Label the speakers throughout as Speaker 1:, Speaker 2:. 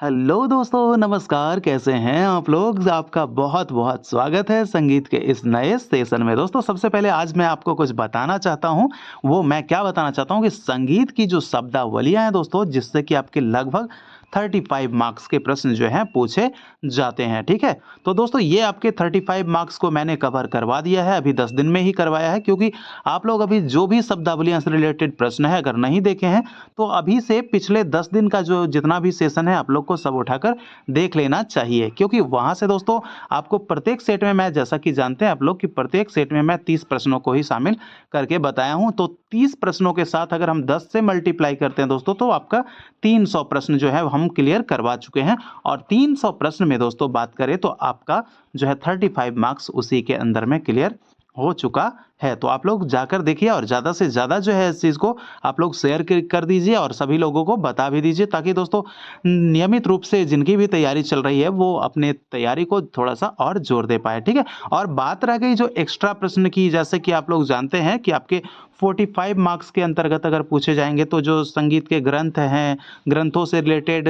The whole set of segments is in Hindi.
Speaker 1: हेलो दोस्तों, नमस्कार। कैसे हैं आप लोग? आपका बहुत बहुत स्वागत है संगीत के इस नए सेशन में। दोस्तों, सबसे पहले आज मैं आपको कुछ बताना चाहता हूँ। वो मैं क्या बताना चाहता हूँ कि संगीत की जो शब्दावलियाँ हैं दोस्तों, जिससे कि आपके लगभग 35 मार्क्स के प्रश्न जो हैं पूछे जाते हैं, ठीक है? तो दोस्तों, ये आपके 35 मार्क्स को मैंने कवर करवा दिया है, अभी 10 दिन में ही करवाया है, क्योंकि आप लोग अभी जो भी शब्दावलियाँ से रिलेटेड प्रश्न है अगर नहीं देखे हैं, तो अभी से पिछले 10 दिन का जो जितना भी सेशन है आप लोग को सब उठाकर देख लेना चाहिए, क्योंकि वहाँ से दोस्तों आपको प्रत्येक सेट में, मैं जैसा कि जानते हैं आप लोग कि प्रत्येक सेट में मैं 30 प्रश्नों को ही शामिल करके बताया हूँ। तो 30 प्रश्नों के साथ अगर हम 10 से मल्टीप्लाई करते हैं दोस्तों, तो आपका 300 प्रश्न जो है हम क्लियर करवा चुके हैं। और 300 प्रश्न में दोस्तों बात करें तो आपका जो है 35 मार्क्स उसी के अंदर में क्लियर हो चुका है। तो आप लोग जाकर देखिए और ज़्यादा से ज़्यादा जो है इस चीज़ को आप लोग शेयर कर दीजिए और सभी लोगों को बता भी दीजिए, ताकि दोस्तों नियमित रूप से जिनकी भी तैयारी चल रही है वो अपने तैयारी को थोड़ा-सा और जोर दे पाएँ, ठीक है? और बात रह गई जो एक्स्ट्रा प्रश्न की, जैसे कि आप लोग जानते हैं कि आपके 45 मार्क्स के अंतर्गत अगर पूछे जाएँगे, तो जो संगीत के ग्रंथ हैं, ग्रंथों से रिलेटेड,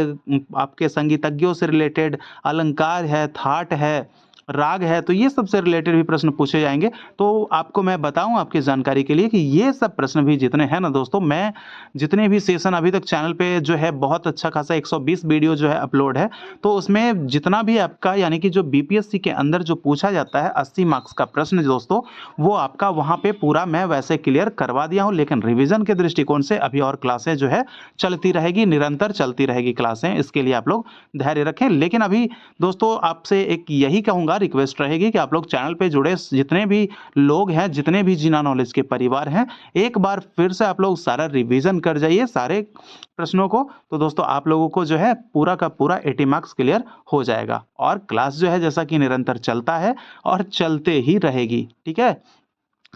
Speaker 1: आपके संगीतज्ञों से रिलेटेड, अलंकार है, थाट है, राग है, तो ये सब से रिलेटेड भी प्रश्न पूछे जाएँगे। तो आपको मैं बताऊँ आपकी जानकारी के लिए कि ये सब प्रश्न भी जितने हैं ना दोस्तों, मैं जितने भी सेशन अभी तक चैनल पे जो है बहुत अच्छा खासा 120 वीडियो जो है अपलोड है। तो उसमें जितना भी आपका यानी कि जो बीपीएससी के अंदर जो पूछा जाता है 80 मार्क्स का प्रश्न दोस्तों, वो आपका वहाँ पे पूरा मैं वैसे क्लियर करवा दिया हूँ। लेकिन रिवीजन के दृष्टिकोण से अभी और क्लासें जो है चलती रहेगी, निरंतर चलती रहेगी क्लासें, इसके लिए आप लोग धैर्य रखें। लेकिन अभी दोस्तों आपसे एक यही कहूँगा, रिक्वेस्ट रहेगी कि आप लोग चैनल पे जुड़े जितने भी लोग हैं, जितने भी जीना नॉलेज के परिवार हैं, एक बार फिर से आप लोग सारा रिवीजन कर जाइए सारे प्रश्नों को। तो दोस्तों आप लोगों को जो है पूरा का पूरा 80 मार्क्स क्लियर हो जाएगा। और क्लास जो है जैसा कि निरंतर चलता है और चलते ही रहेगी, ठीक है?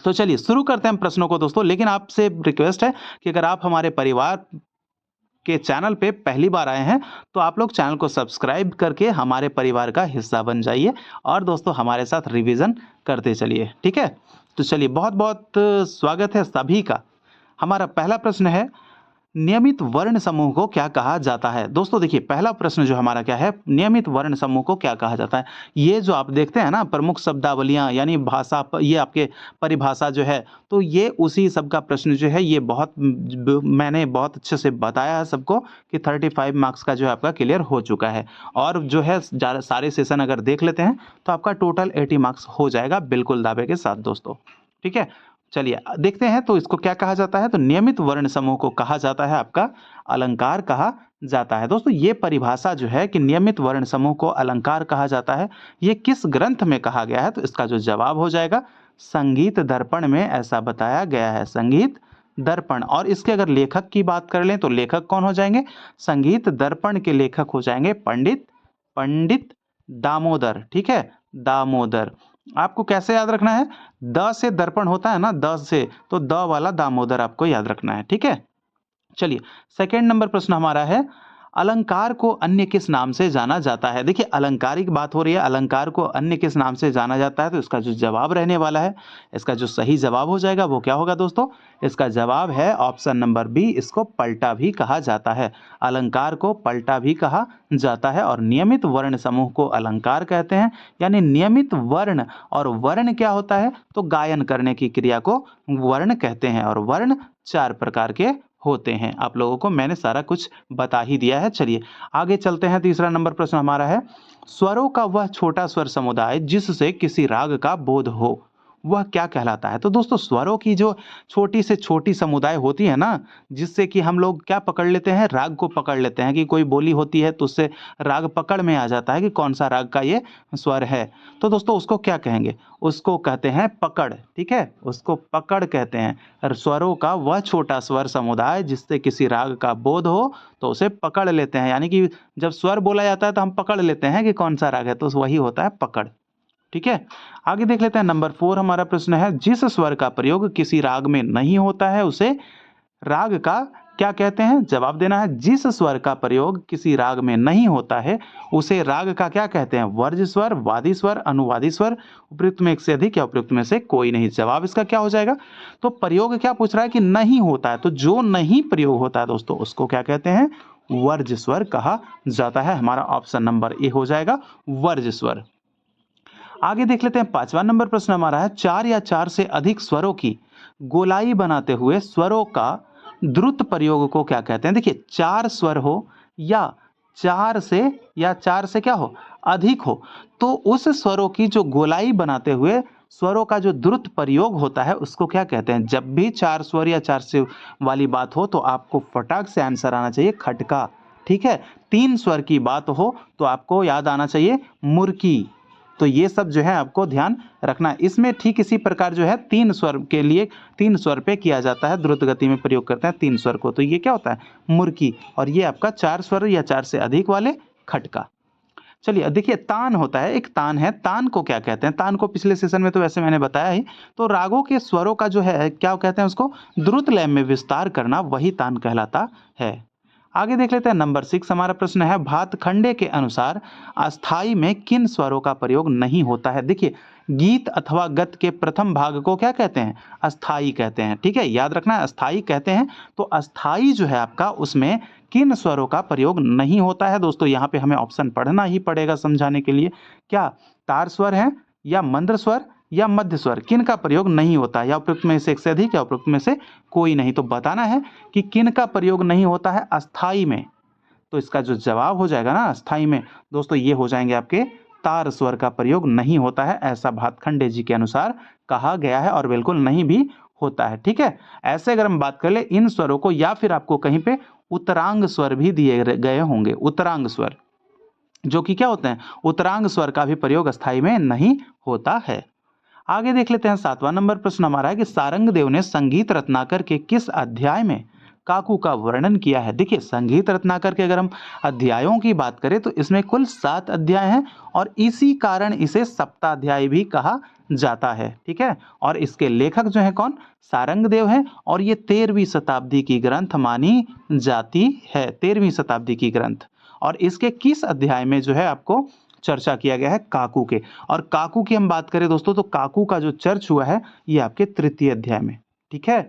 Speaker 1: तो चलिए शुरू करते हैं हम प्रश्नों को दोस्तों। लेकिन आपसे रिक्वेस्ट है कि अगर आप हमारे परिवार के चैनल पे पहली बार आए हैं, तो आप लोग चैनल को सब्सक्राइब करके हमारे परिवार का हिस्सा बन जाइए और दोस्तों हमारे साथ रिवीजन करते चलिए, ठीक है? तो चलिए, बहुत बहुत स्वागत है सभी का। हमारा पहला प्रश्न है, नियमित वर्ण समूह को क्या कहा जाता है? दोस्तों देखिए, पहला प्रश्न जो हमारा क्या है, नियमित वर्ण समूह को क्या कहा जाता है? ये जो आप देखते हैं ना प्रमुख शब्दावलियाँ, यानी भाषा ये आपके परिभाषा जो है, तो ये उसी सब का प्रश्न जो है, ये बहुत मैंने बहुत अच्छे से बताया है सबको कि 35 मार्क्स का जो है आपका क्लियर हो चुका है। और जो है सारे सेशन अगर देख लेते हैं तो आपका टोटल 80 मार्क्स हो जाएगा बिल्कुल दावे के साथ दोस्तों, ठीक है? चलिए देखते हैं तो इसको क्या कहा जाता है। तो नियमित वर्ण समूह को कहा जाता है आपका अलंकार कहा जाता है। दोस्तों ये परिभाषा जो है कि नियमित वर्ण समूह को अलंकार कहा जाता है, ये किस ग्रंथ में कहा गया है? तो इसका जो जवाब हो जाएगा, संगीत दर्पण में ऐसा बताया गया है, संगीत दर्पण। और इसके अगर लेखक की बात कर लें तो लेखक कौन हो जाएंगे? संगीत दर्पण के लेखक हो जाएंगे पंडित पंडित दामोदर, ठीक है? दामोदर। आपको कैसे याद रखना है? द से दर्पण होता है ना, द से, तो द वाला दामोदर आपको याद रखना है, ठीक है? चलिए, सेकंड नंबर प्रश्न हमारा है, अलंकार को अन्य किस नाम से जाना जाता है? देखिए, अलंकार की बात हो रही है, अलंकार को अन्य किस नाम से जाना जाता है? तो इसका जो जवाब रहने वाला है, इसका जो सही जवाब हो जाएगा वो क्या होगा दोस्तों? इसका जवाब है ऑप्शन नंबर बी, इसको पलटा भी कहा जाता है। अलंकार को पलटा भी कहा जाता है। और नियमित वर्ण समूह को अलंकार कहते हैं। यानी नियमित वर्ण, और वर्ण क्या होता है? तो गायन करने की क्रिया को वर्ण कहते हैं। और वर्ण 4 प्रकार के होते हैं। आप लोगों को मैंने सारा कुछ बता ही दिया है। चलिए आगे चलते हैं। तीसरा नंबर प्रश्न हमारा है, स्वरों का वह छोटा स्वर समुदाय जिससे किसी राग का बोध हो, वह क्या कहलाता है? तो दोस्तों स्वरों की जो छोटी से छोटी समुदाय होती है ना, जिससे कि हम लोग क्या पकड़ लेते हैं, राग को पकड़ लेते हैं कि कोई बोली होती है तो उससे राग पकड़ में आ जाता है कि कौन सा राग का ये स्वर है। तो दोस्तों उसको क्या कहेंगे? उसको कहते हैं पकड़, ठीक है? उसको पकड़ कहते हैं। और स्वरों का वह छोटा स्वर समुदाय जिससे किसी राग का बोध हो, तो उसे पकड़ लेते हैं। यानी कि जब स्वर बोला जाता है तो हम पकड़ लेते हैं कि कौन सा राग है, तो वही होता है पकड़, ठीक है? आगे देख लेते हैं। नंबर 4 हमारा प्रश्न है, जिस स्वर का प्रयोग किसी राग में नहीं होता है उसे राग का क्या कहते हैं? जवाब देना है। जिस स्वर का प्रयोग किसी राग में नहीं होता है उसे राग का क्या कहते हैं? वर्ज्य स्वर, वादी स्वर, अनुवादी स्वर, उपयुक्त में एक से अधिक या उपयुक्त में से कोई नहीं। जवाब इसका क्या हो जाएगा? तो प्रयोग क्या पूछ रहा है कि नहीं होता है, तो जो नहीं प्रयोग होता है दोस्तों उसको क्या कहते हैं? वर्ज्य स्वर कहा जाता है। हमारा ऑप्शन नंबर ए हो जाएगा वर्ज्य स्वर। आगे देख लेते हैं 5वां नंबर प्रश्न हमारा है, 4 या 4 से अधिक स्वरों की गोलाई बनाते हुए स्वरों का द्रुत प्रयोग को क्या कहते हैं? देखिए 4 स्वर हो या 4 से क्या हो, अधिक हो, तो उस स्वरों की जो गोलाई बनाते हुए स्वरों का जो द्रुत प्रयोग होता है उसको क्या कहते हैं? जब भी 4 स्वर या 4 से वाली बात हो तो आपको फटाक से आंसर आना चाहिए खटका, ठीक है? 3 स्वर की बात हो तो आपको याद आना चाहिए मुर्की। तो ये सब जो है आपको ध्यान रखना है। इसमें ठीक इसी प्रकार जो है 3 स्वर के लिए 3 स्वर पे किया जाता है, द्रुत गति में प्रयोग करते हैं 3 स्वर को। तो ये क्या होता है? मुर्की। और ये आपका 4 स्वर या 4 से अधिक वाले खटका। चलिए देखिए तान होता है, एक तान है, तान को क्या कहते हैं? तान को पिछले सेशन में तो वैसे मैंने बताया ही। तो रागों के स्वरों का जो है क्या कहते हैं उसको? द्रुत लय में विस्तार करना, वही तान कहलाता है। आगे देख लेते हैं नंबर 6 हमारा प्रश्न है, भातखंडे के अनुसार अस्थाई में किन स्वरों का प्रयोग नहीं होता है? देखिए गीत अथवा गत के प्रथम भाग को क्या कहते हैं? अस्थाई कहते हैं, ठीक है? याद रखना है अस्थाई कहते हैं। तो अस्थाई जो है आपका उसमें किन स्वरों का प्रयोग नहीं होता है? दोस्तों यहाँ पे हमें ऑप्शन पढ़ना ही पड़ेगा समझाने के लिए। क्या तार स्वर है या मंद्र स्वर या मध्य स्वर, किन का प्रयोग नहीं होता? या उपयुक्त में से एक से अधिक या उपयुक्त में से कोई नहीं। तो बताना है कि किन का प्रयोग नहीं होता है अस्थाई में। तो इसका जो जवाब हो जाएगा ना अस्थाई में, दोस्तों ये हो जाएंगे आपके तार स्वर का प्रयोग नहीं होता है, ऐसा भातखंडे जी के अनुसार कहा गया है और बिल्कुल नहीं भी होता है, ठीक है? ऐसे अगर हम बात कर ले इन स्वरों को, या फिर आपको कहीं पे उत्तरांग स्वर भी दिए गए होंगे, उत्तरांग स्वर जो कि क्या होते हैं? उत्तरांग स्वर का भी प्रयोग अस्थाई में नहीं होता है। आगे देख लेते हैं 7वां नंबर प्रश्न हमारा है कि सारंगदेव ने संगीत रत्नाकर के किस अध्याय में काकू का वर्णन किया है? देखिए संगीत रत्नाकर के अगर हम अध्यायों की बात करें तो इसमें कुल 7 अध्याय हैं और इसी कारण इसे सप्ताध्याय भी कहा जाता है, ठीक है? और इसके लेखक जो है कौन? सारंगदेव हैं और ये 13वीं शताब्दी की ग्रंथ मानी जाती है, 13वीं शताब्दी की ग्रंथ। और इसके किस अध्याय में जो है आपको चर्चा किया गया है? काकू के। और काकू की हम बात करें दोस्तों तो काकू का जो चर्च हुआ है ये आपके 3य अध्याय में, ठीक है?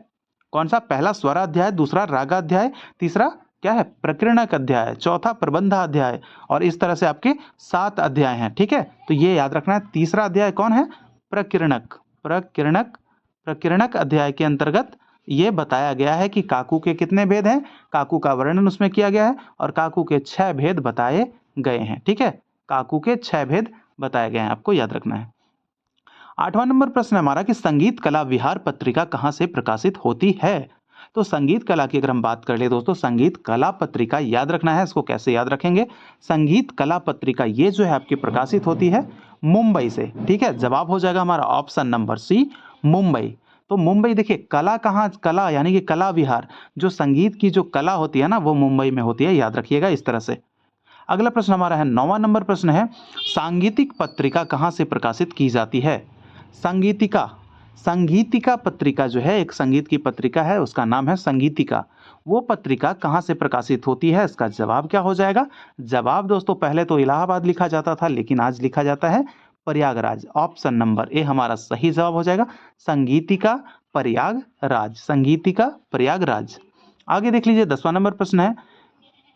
Speaker 1: कौन सा? पहला स्वराध्याय, दूसरा रागाध्याय, तीसरा क्या है? प्रकीर्णक अध्याय, चौथा प्रबंधाध्याय और इस तरह से आपके 7 अध्याय हैं, ठीक है? तो ये याद रखना है। तीसरा अध्याय कौन है? प्रकीर्णक। प्रकीर्णक अध्याय के अंतर्गत ये बताया गया है कि काकू के कितने भेद हैं, काकू का वर्णन उसमें किया गया है और काकू के 6 भेद बताए गए हैं, ठीक है? काकू के 6 भेद बताए गए हैं, आपको याद रखना है। 8वां नंबर प्रश्न हमारा कि संगीत कला विहार पत्रिका कहां से प्रकाशित होती है? तो संगीत कला की अगर हम बात कर ले दोस्तों, संगीत कला पत्रिका याद रखना है। इसको कैसे याद रखेंगे? संगीत कला पत्रिका ये जो है आपकी प्रकाशित होती है मुंबई से, ठीक है? जवाब हो जाएगा हमारा ऑप्शन नंबर सी मुंबई। तो मुंबई देखिए कला कहाँ, कला यानी कि कला विहार, जो संगीत की जो कला होती है ना वो मुंबई में होती है, याद रखिएगा इस तरह से। अगला प्रश्न हमारा है 9वां नंबर प्रश्न है, सांगीतिक पत्रिका कहां से प्रकाशित की जाती है? संगीतिका, संगीतिका पत्रिका जो है एक संगीत की पत्रिका है, उसका नाम है संगीतिका। वो पत्रिका कहां से प्रकाशित होती है? इसका जवाब क्या हो जाएगा? जवाब दोस्तों पहले तो इलाहाबाद लिखा जाता था लेकिन आज लिखा जाता है प्रयागराज। ऑप्शन नंबर ए हमारा सही जवाब हो जाएगा, संगीतिका प्रयागराज, संगीतिका प्रयागराज। आगे देख लीजिए 10वां नंबर प्रश्न है,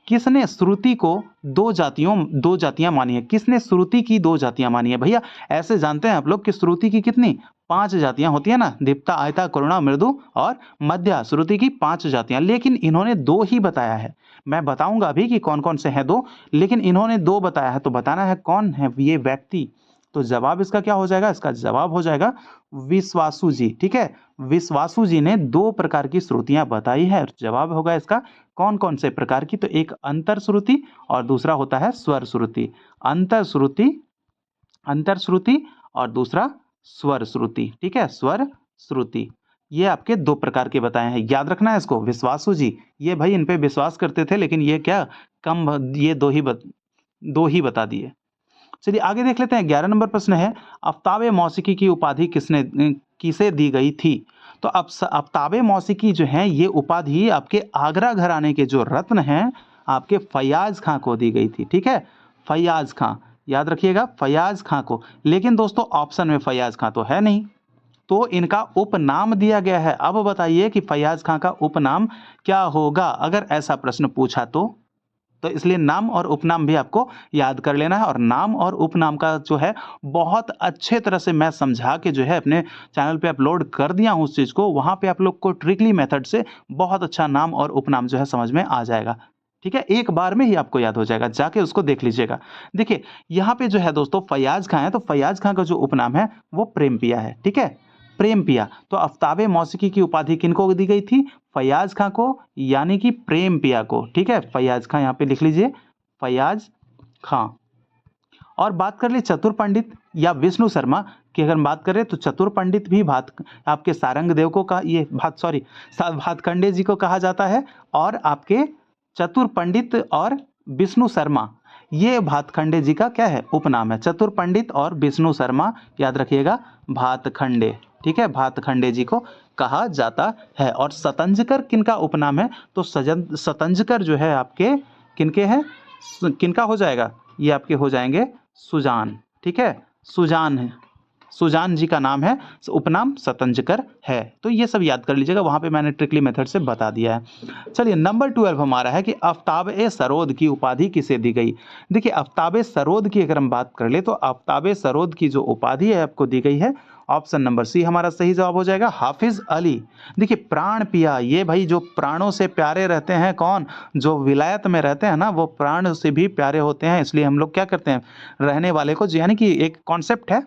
Speaker 1: किसने श्रुति को दो जातियां मानी है? किसने श्रुति की 2 जातियां मानी है? भैया ऐसे जानते हैं आप लोग कि श्रुति की कितनी 5 जातियां होती है ना, दीप्ता, आयता, करुणा, मृदु और मध्या। श्रुति की 5 जातियां, लेकिन इन्होंने 2 ही बताया है। मैं बताऊंगा अभी कि कौन कौन से हैं 2, लेकिन इन्होंने 2 बताया है। तो बताना है कौन है ये व्यक्ति। तो जवाब इसका क्या हो जाएगा? इसका जवाब हो जाएगा विश्वासु जी, ठीक है? विश्वासु जी ने 2 प्रकार की श्रुतियां बताई है। जवाब होगा इसका कौन कौन से प्रकार की? तो एक अंतर श्रुति और दूसरा होता है स्वर श्रुति। अंतर श्रुति और दूसरा स्वर श्रुति, ठीक है? स्वर श्रुति ये आपके 2 प्रकार के बताए हैं, याद रखना है इसको। विश्वासु जी ये भाई इन पे विश्वास करते थे लेकिन ये क्या कम, ये 2 ही बता दिए। चलिए आगे देख लेते हैं 11 नंबर प्रश्न है, आफ्ताबे मौसिकी की उपाधि किसे दी गई थी? तो अब आफ्ताबे मौसिकी जो है ये उपाधि आपके आगरा घराने के जो रत्न हैं आपके फैयाज खां को दी गई थी, ठीक है? फैयाज खां, याद रखिएगा फैयाज खां को। लेकिन दोस्तों ऑप्शन में फैयाज खां तो है नहीं, तो इनका उपनाम दिया गया है। अब बताइए कि फैयाज खां का उपनाम क्या होगा अगर ऐसा प्रश्न पूछा तो? तो इसलिए नाम और उपनाम भी आपको याद कर लेना है। और नाम और उपनाम का जो है बहुत अच्छे तरह से मैं समझा के जो है अपने चैनल पे अपलोड कर दिया हूँ उस चीज़ को। वहाँ पे आप लोग को ट्रिकली मेथड से बहुत अच्छा नाम और उपनाम जो है समझ में आ जाएगा। ठीक है, एक बार में ही आपको याद हो जाएगा, जाके उसको देख लीजिएगा। देखिए यहाँ पे जो है दोस्तों फैयाज खां है, तो फैयाज खां का जो उपनाम है वो प्रेम पिया है। ठीक है, प्रेम पिया। तो आफ्ताबे मौसीकी की उपाधि किनको दी गई थी? फैयाज खां को, यानी कि प्रेम पिया को। ठीक है, फैयाज खां यहाँ पे लिख लीजिए, फैयाज खां। और बात कर ले चतुर पंडित या विष्णु शर्मा की अगर हम बात करें, तो चतुर पंडित भी आपके सारंग देव को कहा, ये भातखंडे जी को कहा जाता है। और आपके चतुर पंडित और विष्णु शर्मा, ये भातखंडे जी का क्या है? उपनाम है। चतुर पंडित और विष्णु शर्मा, याद रखिएगा, भातखंडे। ठीक है, भातखंडे जी को कहा जाता है। और सतंजकर किनका उपनाम है? तो सतंजकर जो है आपके किनके हैं? किनका हो जाएगा? ये आपके हो जाएंगे सुजान। ठीक है, सुजान है, सुजान जी का नाम है, उपनाम सतंजकर है। तो ये सब याद कर लीजिएगा, वहाँ पे मैंने ट्रिकली मेथड से बता दिया है। चलिए नंबर 12 हमारा है कि आफ्ताब-ए सरोद की उपाधि किसे दी गई? देखिए आफ्ताब-ए सरोद की अगर हम बात कर ले, तो आफ्ताब-ए सरोद की जो उपाधि है आपको दी गई है, ऑप्शन नंबर सी हमारा सही जवाब हो जाएगा, हाफिज अली। देखिए प्राण पिया, ये भाई जो प्राणों से प्यारे रहते हैं, कौन? जो विलायत में रहते हैं ना, वो प्राण से भी प्यारे होते हैं। इसलिए हम लोग क्या करते हैं, रहने वाले को, यानी कि एक कॉन्सेप्ट है,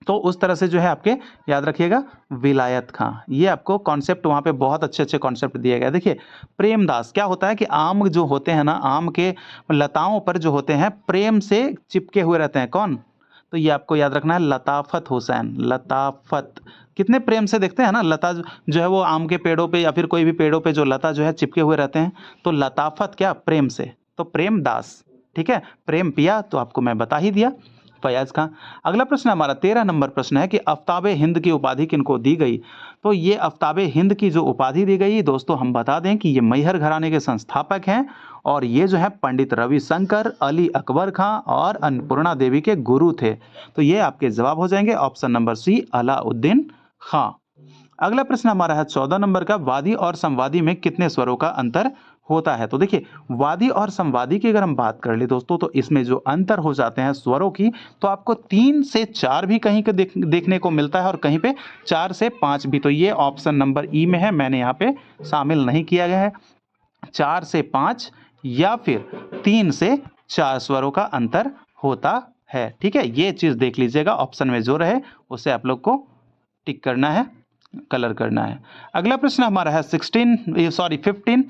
Speaker 1: तो उस तरह से जो है आपके याद रखिएगा, विलायत खां। ये आपको कॉन्सेप्ट वहाँ पे बहुत अच्छे अच्छे कॉन्सेप्ट दिए गए। देखिए प्रेमदास, क्या होता है कि आम जो होते हैं ना, आम के लताओं पर जो होते हैं प्रेम से चिपके हुए रहते हैं, कौन? तो ये आपको याद रखना है, लताफत हुसैन। लताफत, कितने प्रेम से देखते हैं ना, लता जो है वो आम के पेड़ों पे या फिर कोई भी पेड़ों पे जो लता जो है चिपके हुए रहते हैं, तो लताफत क्या? प्रेम से, तो प्रेमदास। ठीक है, प्रेम पिया तो आपको मैं बता ही दिया, फैयाज खां। अगला प्रश्न हमारा 13 नंबर प्रश्न है कि आफ्ताबे हिंद की उपाधि किनको दी गई? तो ये आफ्ताबे हिंद की जो उपाधि दी गई दोस्तों, हम बता दें कि ये मैहर घराने के संस्थापक हैं, और ये जो है पंडित रविशंकर, अली अकबर खां और अन्नपूर्णा देवी के गुरु थे। तो ये आपके जवाब हो जाएंगे, ऑप्शन नंबर सी, अलाउद्दीन खां। अगला प्रश्न हमारा है 14 नंबर का, वादी और संवादी में कितने स्वरों का अंतर होता है? तो देखिए वादी और संवादी की अगर हम बात कर ले दोस्तों, तो इसमें जो अंतर हो जाते हैं स्वरों की, तो आपको 3 से 4 भी कहीं के देखने को मिलता है, और कहीं पे 4 से 5 भी। तो ये ऑप्शन नंबर ई में है, मैंने यहाँ पे शामिल नहीं किया गया है। 4 से 5 या फिर 3 से 4 स्वरों का अंतर होता है। ठीक है, ये चीज़ देख लीजिएगा, ऑप्शन में जो रहे उसे आप लोग को टिक करना है, कलर करना है। अगला प्रश्न हमारा है 15,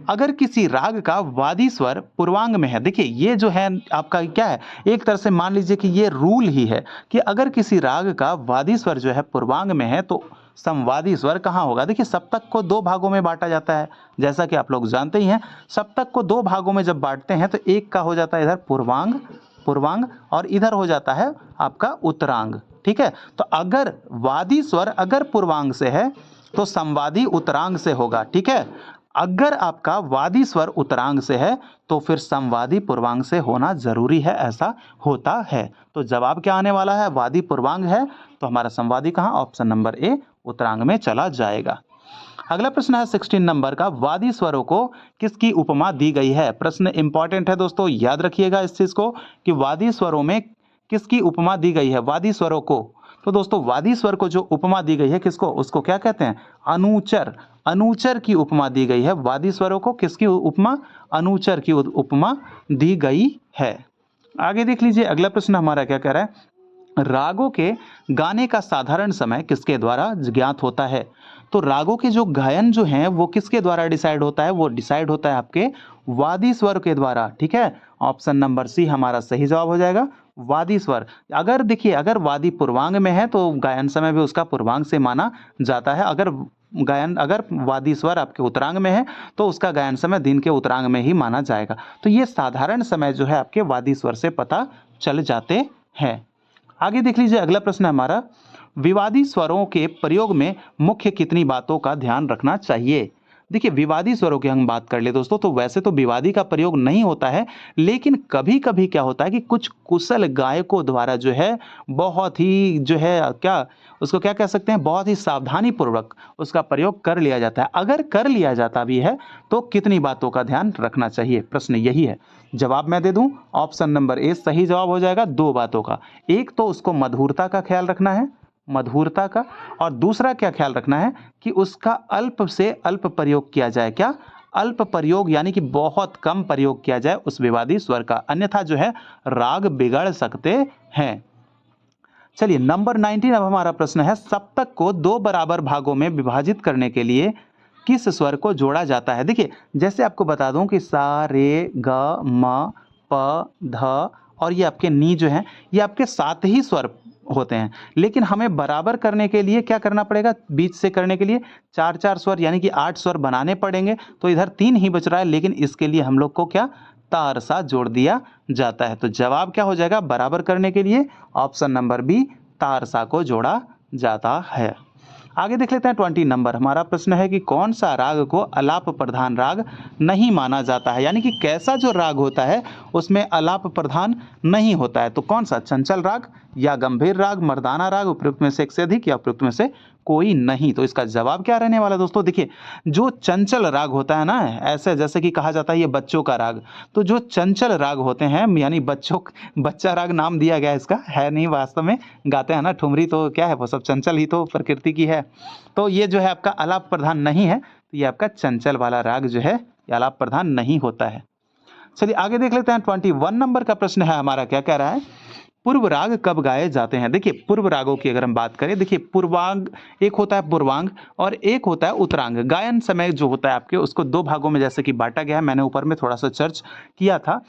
Speaker 1: अगर किसी राग का वादी स्वर पूर्वांग में है। देखिए ये जो है आपका क्या है, एक तरह से मान लीजिए कि ये रूल ही है कि अगर किसी राग का वादी स्वर जो है पूर्वांग में है, तो संवादी स्वर कहाँ होगा? देखिए सप्तक को 2 भागों में बांटा जाता है, जैसा कि आप लोग जानते ही हैं। सप्तक को 2 भागों में जब बांटते हैं, तो एक का हो जाता है इधर पूर्वांग, और इधर हो जाता है आपका उत्तरांग। ठीक है, तो अगर वादी स्वर अगर पूर्वांग से है, तो संवादी उत्तरांग से होगा। ठीक है, अगर आपका वादी स्वर उत्तरांग से है, तो फिर संवादी पूर्वांग से होना जरूरी है, ऐसा होता है। तो जवाब क्या आने वाला है? वादी पूर्वांग है, तो हमारा संवादी कहाँ? ऑप्शन नंबर ए, उत्तरांग में चला जाएगा। अगला प्रश्न है 16 नंबर का, वादी स्वरों को किसकी उपमा दी गई है? प्रश्न इंपॉर्टेंट है दोस्तों, याद रखिएगा इस चीज को कि वादी स्वरों में किसकी उपमा दी गई है? वादी स्वरों को, तो दोस्तों वादी स्वर को जो उपमा दी गई है, किसको? उसको क्या कहते हैं? अनुचर। अनुचर की उपमा दी गई है। वादी स्वरों को किसकी उपमा? अनुचर की उपमा दी गई है। आगे देख लीजिए, अगला प्रश्न हमारा क्या कह रहा है, रागों के गाने का साधारण समय किसके द्वारा ज्ञात होता है? तो रागों के जो गायन जो हैं वो किसके द्वारा डिसाइड होता है? वो डिसाइड होता है आपके वादी स्वर के द्वारा। ठीक है, ऑप्शन नंबर सी हमारा सही जवाब हो जाएगा, वादी स्वर। अगर देखिए, अगर वादी पूर्वांग में है, तो गायन समय भी उसका पूर्वांग से माना जाता है। अगर वादी स्वर आपके उत्तरांग में है, तो उसका गायन समय दिन के उत्तरांग में ही माना जाएगा। तो ये साधारण समय जो है आपके वादी स्वर से पता चल जाते हैं। आगे देख लीजिए, अगला प्रश्न है हमारा, विवादी स्वरों के प्रयोग में मुख्य कितनी बातों का ध्यान रखना चाहिए? देखिए विवादी स्वरों की हम बात कर ले दोस्तों, तो वैसे तो विवादी का प्रयोग नहीं होता है, लेकिन कभी कभी क्या होता है कि कुछ कुशल गायकों द्वारा जो है बहुत ही जो है क्या उसको क्या कह सकते हैं, बहुत ही सावधानी पूर्वक उसका प्रयोग कर लिया जाता है। अगर कर लिया जाता भी है तो कितनी बातों का ध्यान रखना चाहिए, प्रश्न यही है। जवाब मैं दे दूं, ऑप्शन नंबर ए सही जवाब हो जाएगा, दो बातों का। एक तो उसको मधुरता का ख्याल रखना है, मधुरता का, और दूसरा क्या ख्याल रखना है कि उसका अल्प से अल्प प्रयोग किया जाए। क्या? अल्प प्रयोग, यानी कि बहुत कम प्रयोग किया जाए उस विवादी स्वर का, अन्यथा जो है राग बिगड़ सकते हैं। चलिए नंबर 19 अब हमारा प्रश्न है, सप्तक को दो बराबर भागों में विभाजित करने के लिए किस स्वर को जोड़ा जाता है? देखिए जैसे आपको बता दूं कि सा रे ग म प ध और ये आपके नी जो है ये आपके सात ही स्वर होते हैं, लेकिन हमें बराबर करने के लिए क्या करना पड़ेगा, बीच से करने के लिए चार चार स्वर यानी कि 8 स्वर बनाने पड़ेंगे। तो इधर 3 ही बच रहा है, लेकिन इसके लिए हम लोग को क्या तारसा जोड़ दिया जाता है। तो जवाब क्या हो जाएगा बराबर करने के लिए, ऑप्शन नंबर बी तारसा को जोड़ा जाता है। आगे देख लेते हैं 20 नंबर, हमारा प्रश्न है कि कौन सा राग को अलाप प्रधान राग नहीं माना जाता है, यानी कि कैसा जो राग होता है उसमें अलाप प्रधान नहीं होता है। तो कौन सा, चंचल राग या गंभीर राग, मर्दाना राग, उपयुक्त में से एक से अधिक या उपयुक्त में से कोई नहीं। तो इसका जवाब क्या रहने वाला दोस्तों, देखिए जो चंचल राग होता है ना, ऐसे जैसे कि कहा जाता है ये बच्चों का राग, तो जो चंचल राग होते हैं यानी बच्चा राग नाम दिया गया, इसका है नहीं वास्तव में, गाते हैं ना ठुमरी, तो क्या है वो सब चंचल ही तो प्रकृति की है। तो ये जो है आपका अलाप प्रधान नहीं है, तो ये आपका चंचल वाला राग जो है ये अलाप प्रधान नहीं होता है। चलिए आगे देख लेते हैं 21 नंबर का प्रश्न है हमारा, क्या कह रहा है, पूर्व राग कब गाए जाते हैं? देखिए पूर्व रागों की अगर हम बात करें, देखिए पूर्वांग एक होता है पूर्वांग और एक होता है उत्तरांग। गायन समय जो होता है आपके उसको दो भागों में जैसे कि बांटा गया है, मैंने ऊपर में थोड़ा सा चर्च किया था,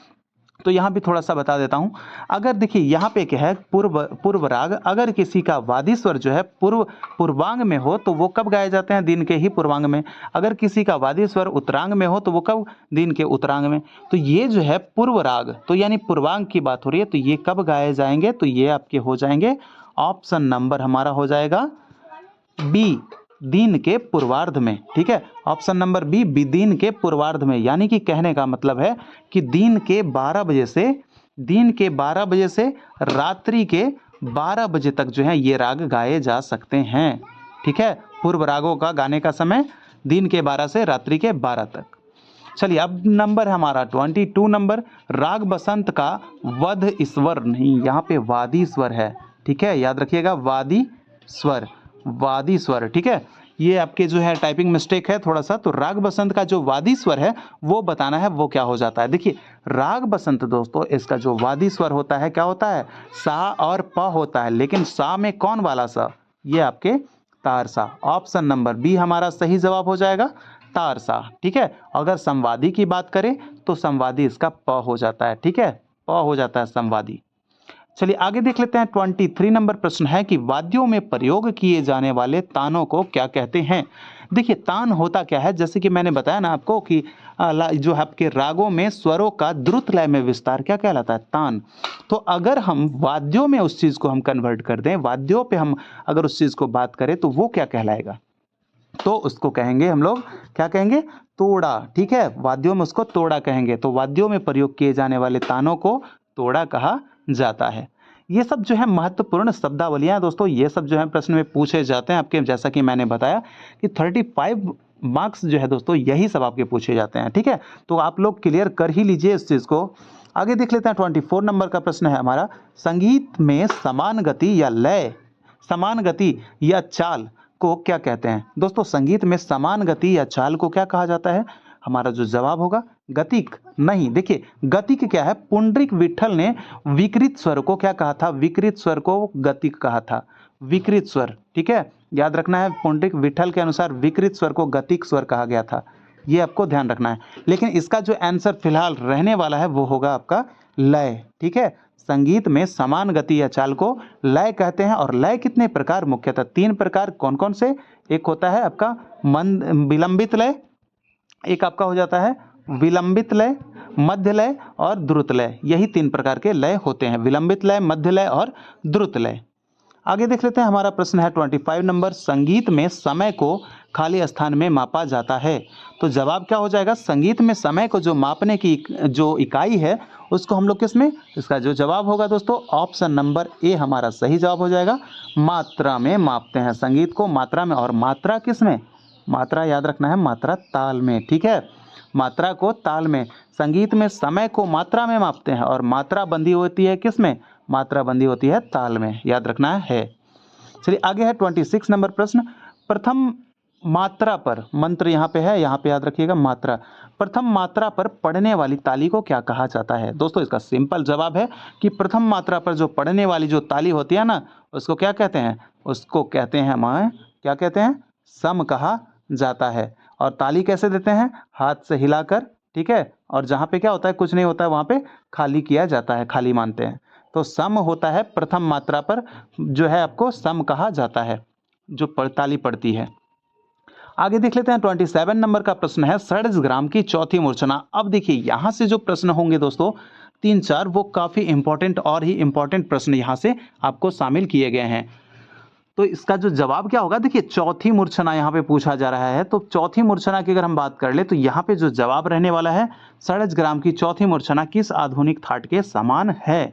Speaker 1: तो यहाँ भी थोड़ा सा बता देता हूँ। अगर देखिए यहाँ पे क्या है, पूर्व राग अगर किसी का वादी स्वर जो है पूर्वांग में हो तो वो कब गाए जाते हैं, दिन के ही पूर्वांग में। अगर किसी का वादी स्वर उत्तरांग में हो तो वो कब, दिन के उत्तरांग में। तो ये जो है पूर्व राग, तो यानी पूर्वांग की बात हो रही है, तो ये कब गाए जाएंगे, तो ये आपके हो जाएंगे, ऑप्शन नंबर हमारा हो जाएगा बी, दिन के पूर्वार्ध में। ठीक है, ऑप्शन नंबर बी दिन के पूर्वार्ध में, यानी कि कहने का मतलब है कि दिन के 12 बजे से रात्रि के 12 बजे तक जो है ये राग गाए जा सकते हैं। ठीक है, पूर्व रागों का गाने का समय दिन के 12 से रात्रि के 12 तक। चलिए अब नंबर हमारा 22 नंबर, राग बसंत का वध स्वर नहीं, यहाँ पे वादी स्वर है। ठीक है, याद रखिएगा वादी स्वर। ठीक है, ये आपके जो है टाइपिंग मिस्टेक है थोड़ा सा। तो राग बसंत का जो वादी स्वर है वो बताना है, वो क्या हो जाता है। देखिए राग बसंत दोस्तों, इसका जो वादी स्वर होता है क्या होता है, सा और प होता है, लेकिन सा में कौन वाला सा, ये आपके तारसा। ऑप्शन नंबर बी हमारा सही जवाब हो जाएगा, तारसा। ठीक है, अगर संवादी की बात करें तो संवादी इसका प हो जाता है। ठीक है, प हो जाता है संवादी। चलिए आगे देख लेते हैं 23 नंबर प्रश्न है कि वाद्यों में प्रयोग किए जाने वाले तानों को क्या कहते हैं? देखिए तान होता क्या है, जैसे कि मैंने बताया ना आपको कि जो आपके रागों में स्वरों का द्रुत लय में विस्तार क्या कहलाता है, तान। तो अगर हम वाद्यों में उस चीज को हम कन्वर्ट कर दें, वाद्यों पे हम अगर उस चीज को बात करें तो वो क्या कहलाएगा, तो उसको कहेंगे हम लोग, क्या कहेंगे, तोड़ा। ठीक है, वाद्यों में उसको तोड़ा कहेंगे। तो वाद्यों में प्रयोग किए जाने वाले तानों को तोड़ा कहा जाता है। ये सब जो है महत्वपूर्ण शब्दावलियां दोस्तों, ये सब जो है प्रश्न में पूछे जाते हैं आपके, जैसा कि मैंने बताया कि 35 मार्क्स जो है दोस्तों यही सब आपके पूछे जाते हैं। ठीक है, तो आप लोग क्लियर कर ही लीजिए इस चीज़ को। आगे देख लेते हैं 24 नंबर का प्रश्न है हमारा, संगीत में समान गति या लय, समान गति या चाल को क्या कहते हैं? दोस्तों संगीत में समान गति या चाल को क्या कहा जाता है? हमारा जो जवाब होगा गतिक नहीं। देखिए गतिक क्या है, पुंडरीक विट्ठल ने विकृत स्वर को क्या कहा था, विकृत स्वर को गतिक कहा था, विकृत स्वर। ठीक है, याद रखना है, पुंडरीक विट्ठल के अनुसार विकृत स्वर को गतिक स्वर कहा गया था, ये आपको ध्यान रखना है। लेकिन इसका जो आंसर फिलहाल रहने वाला है वो होगा आपका लय। ठीक है, संगीत में समान गति या चाल को लय कहते हैं। और लय कितने प्रकार, मुख्यतः 3 प्रकार, कौन कौन से? एक होता है आपका विलंबित लय, एक आपका हो जाता है विलंबित लय, मध्य लय और द्रुत लय। यही 3 प्रकार के लय होते हैं, विलंबित लय, मध्य लय और द्रुत लय। आगे देख लेते हैं, हमारा प्रश्न है 25 नंबर, संगीत में समय को खाली स्थान में मापा जाता है। तो जवाब क्या हो जाएगा, संगीत में समय को जो मापने की जो इकाई है उसको हम लोग किस में, इसका जो जवाब होगा दोस्तों ऑप्शन नंबर ए हमारा सही जवाब हो जाएगा, मात्रा में मापते हैं संगीत को, मात्रा में। और मात्रा किस में, मात्रा याद रखना है, मात्रा ताल में, ठीक है, मात्रा को ताल में। संगीत में समय को मात्रा में मापते हैं और मात्रा बंदी होती है किस में, मात्रा बंदी होती है ताल में, याद रखना है। चलिए आगे है 26 नंबर प्रश्न। प्रथम मात्रा पर, मंत्र यहाँ पे है, यहाँ पे याद रखिएगा मात्रा, प्रथम मात्रा पर पढ़ने वाली ताली को क्या कहा जाता है। दोस्तों इसका सिंपल जवाब है कि प्रथम मात्रा पर जो पढ़ने वाली जो ताली होती है ना, उसको क्या कहते हैं, उसको कहते हैं हमें क्या कहते हैं, सम कहा जाता है। और ताली कैसे देते हैं, हाथ से हिलाकर, ठीक है, और जहाँ पे क्या होता है कुछ नहीं होता है वहाँ पे खाली किया जाता है, खाली मानते हैं। तो सम होता है प्रथम मात्रा पर जो है आपको सम कहा जाता है, जो ताली पड़ती है। आगे देख लेते हैं 27 नंबर का प्रश्न है, षड्ज ग्राम की चौथी मूर्छना। अब देखिए यहाँ से जो प्रश्न होंगे दोस्तों 3-4 वो काफ़ी इंपॉर्टेंट और ही इंपॉर्टेंट प्रश्न यहाँ से आपको शामिल किए गए हैं। तो इसका जो जवाब क्या होगा, देखिए चौथी मूर्छना यहाँ पे पूछा जा रहा है। तो चौथी मूर्छना की अगर हम बात कर ले तो यहाँ पे जो जवाब रहने वाला है, षड्ज ग्राम की चौथी मूर्छना किस आधुनिक थाट के समान है।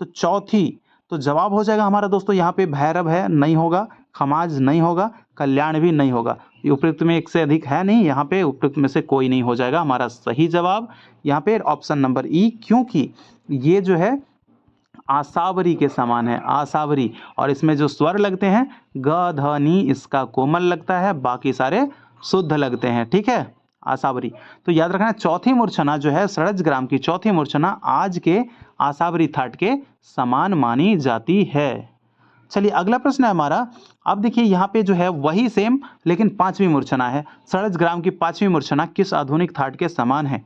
Speaker 1: तो चौथी, तो जवाब हो जाएगा हमारा दोस्तों यहाँ पे भैरव है, नहीं होगा, खमाज नहीं होगा, कल्याण भी नहीं होगा। ये उपयुक्त में एक से अधिक है नहीं, यहाँ पे उपयुक्त में से कोई नहीं हो जाएगा। हमारा सही जवाब यहाँ पे ऑप्शन नंबर ई, क्योंकि ये जो है आसावरी के समान है, आसावरी। और इसमें जो स्वर लगते हैं ग ध नी, इसका कोमल लगता है, बाकी सारे शुद्ध लगते हैं, ठीक है, आसावरी। तो याद रखना चौथी मूर्छना जो है, षड्ज ग्राम की चौथी मूर्छना आज के आसावरी थाट के समान मानी जाती है। चलिए अगला प्रश्न है हमारा। अब देखिए यहाँ पे जो है वही सेम लेकिन पांचवी मूर्छना है, षड्ज ग्राम की पांचवी मूर्छना किस आधुनिक थाट के समान है।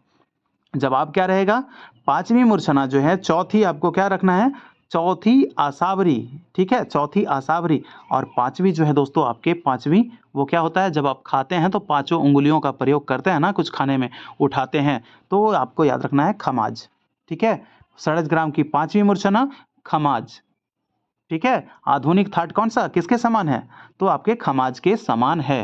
Speaker 1: जवाब क्या रहेगा, पांचवी मूर्छना जो है, चौथी आपको क्या रखना है, चौथी आसावरी, ठीक है, चौथी आसावरी। और पांचवी जो है दोस्तों आपके पांचवी वो क्या होता है, जब आप खाते हैं तो पांचों उंगलियों का प्रयोग करते हैं ना, कुछ खाने में उठाते हैं, तो आपको याद रखना है खमाज, ठीक है। षड्ज ग्राम की पांचवी मूर्छना खमाज, ठीक है। आधुनिक थाट कौन सा, किसके समान है, तो आपके खमाज के समान है।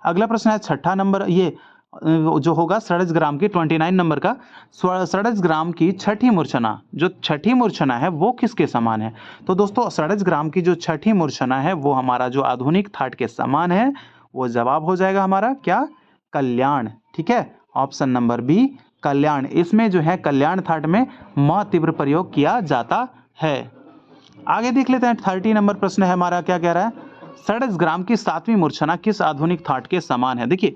Speaker 1: अगला प्रश्न है 6ठा नंबर, ये जो होगा षड्ज ग्राम की 29 नंबर का, षड्ज ग्राम की छठी मूर्छना, जो छठी मूर्छना है वो किसके समान है। तो दोस्तों षड्ज ग्राम की जो छठी मूर्छना है वो हमारा जो आधुनिक थाट के समान है, वो जवाब हो जाएगा हमारा क्या, कल्याण, ठीक है, ऑप्शन नंबर बी कल्याण। इसमें जो है कल्याण थाट में म तीव्र प्रयोग किया जाता है। आगे देख लेते हैं 30 नंबर प्रश्न है हमारा, क्या कह रहा है, षड्ज ग्राम की सातवीं मूर्छना किस आधुनिक थाट के समान है। देखिए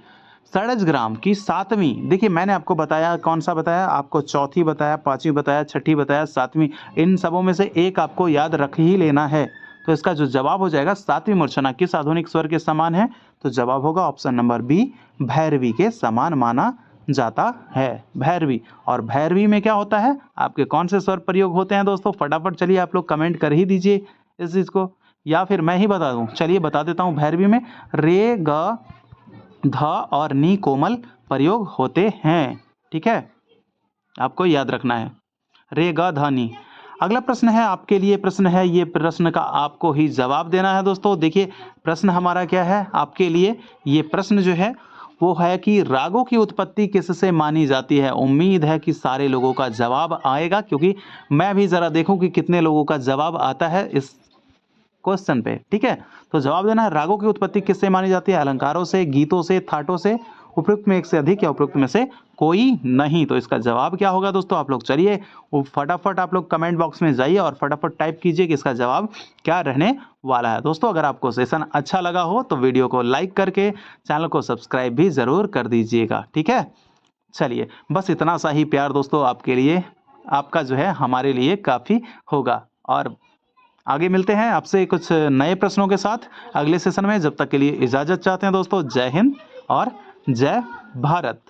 Speaker 1: षड्ज ग्राम की सातवीं, देखिए मैंने आपको बताया, कौन सा बताया आपको, चौथी बताया, पांचवी बताया, छठी बताया, सातवीं, इन सबों में से एक आपको याद रख ही लेना है। तो इसका जो जवाब हो जाएगा सातवीं मूर्छना किस आधुनिक स्वर के समान है, तो जवाब होगा ऑप्शन नंबर बी, भैरवी के समान माना जाता है, भैरवी। और भैरवी में क्या होता है, आपके कौन से स्वर प्रयोग होते हैं दोस्तों, फटाफट चलिए आप लोग कमेंट कर ही दीजिए इस चीज़ को, या फिर मैं ही बता दूं, चलिए बता देता हूं। भैरवी में रे ग ध और नी कोमल प्रयोग होते हैं, ठीक है, आपको याद रखना है, रे ग ध नी। अगला प्रश्न है आपके लिए, प्रश्न है, ये प्रश्न का आपको ही जवाब देना है दोस्तों। देखिए प्रश्न हमारा क्या है आपके लिए, ये प्रश्न जो है वो है कि रागों की उत्पत्ति किससे मानी जाती है। उम्मीद है कि सारे लोगों का जवाब आएगा, क्योंकि मैं भी ज़रा देखूं कि कितने लोगों का जवाब आता है इस क्वेश्चन पे, ठीक है। तो जवाब देना है, रागों की उत्पत्ति किससे मानी जाती है, अलंकारों से, गीतों से, थाटों से, उपयुक्त में एक से अधिक या उपयुक्त में से कोई नहीं। तो इसका जवाब क्या होगा दोस्तों, आप लोग चलिए वो फटाफट आप लोग कमेंट बॉक्स में जाइए और फटाफट टाइप कीजिए कि इसका जवाब क्या रहने वाला है। दोस्तों अगर आपको सेशन अच्छा लगा हो तो वीडियो को लाइक करके चैनल को सब्सक्राइब भी ज़रूर कर दीजिएगा, ठीक है। चलिए बस इतना सा ही प्यार दोस्तों आपके लिए, आपका जो है हमारे लिए काफ़ी होगा। और आगे मिलते हैं आपसे कुछ नए प्रश्नों के साथ अगले सेशन में। जब तक के लिए इजाज़त चाहते हैं दोस्तों, जय हिंद और जय भारत।